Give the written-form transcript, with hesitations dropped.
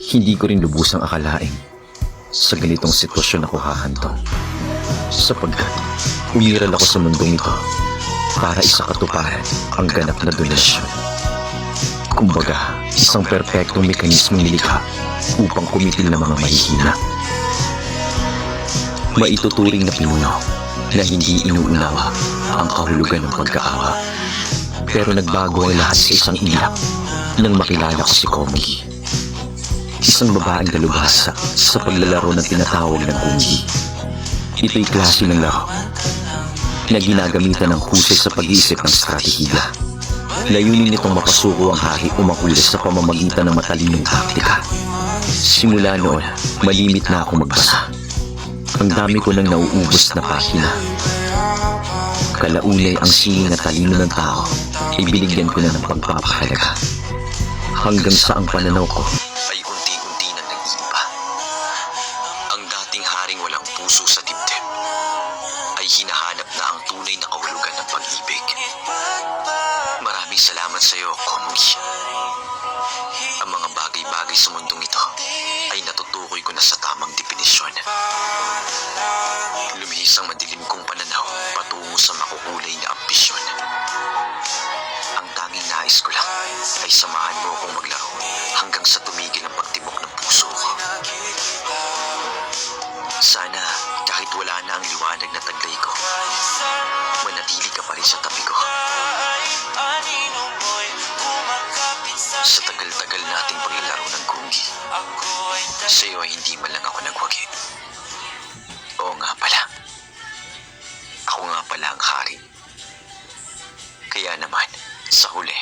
Hindi ko rin lubusang akalaing sa ganitong sitwasyon ako hahantong, sapagkat umiral ako sa mundong ito para isakatuparan ang ganap na donasyon. Kumbaga, isang perpektong mekanismong nilikha upang kumitil ng mga mahihina. Maituturing na pinuno na hindi inuunawa ang kahulugan ng pagkaawa. Pero nagbago ang lahat sa isang iyak nang makilala ko si Komugi. Isang babaeng dalubhasa sa paglalaro ng tinatawag na gungi. Ito'y klase ng laro na ginagamitan ng husay sa pag-iisip ng estratehiya. Layunin nitong mapasuko ang hari o makulis sa pamamagitan ng matalinong taktika. Simula noon, malimit na ako magbasa. Ang dami ko nang nauubos na pahina. Kalaunay ang sining at talino ng tao ay binigyan ko na ng pagpapahalaga. Hanggang sa ang pananaw ko ay unti-unti na nag-iiba. Ang dating haring walang puso sa dibdib ay hinahanap na ang tunay na kahulugan ng pag-ibig. Maraming salamat sa iyo, Komugi. Ang mga bagay-bagay sa mundong ito ay natutukoy ko na sa tamang definisyon. Lumihis ang madilim kong pananaw patungo sa makukulay na ambisyon. Ang tanging nais ko lang ay samahan mo akong maglaro hanggang sa tumigil ang pagtibok ng puso ko. Sana kahit wala na ang liwanag na taglay ko, manatili ka pa rin sa tabi ko. Sa tagal-tagal nating paglalaro ng gungi, sa iyo ay hindi man lang ako nagwagi. Oo nga pala. Ako nga pala ang hari. Kaya naman, sa huli,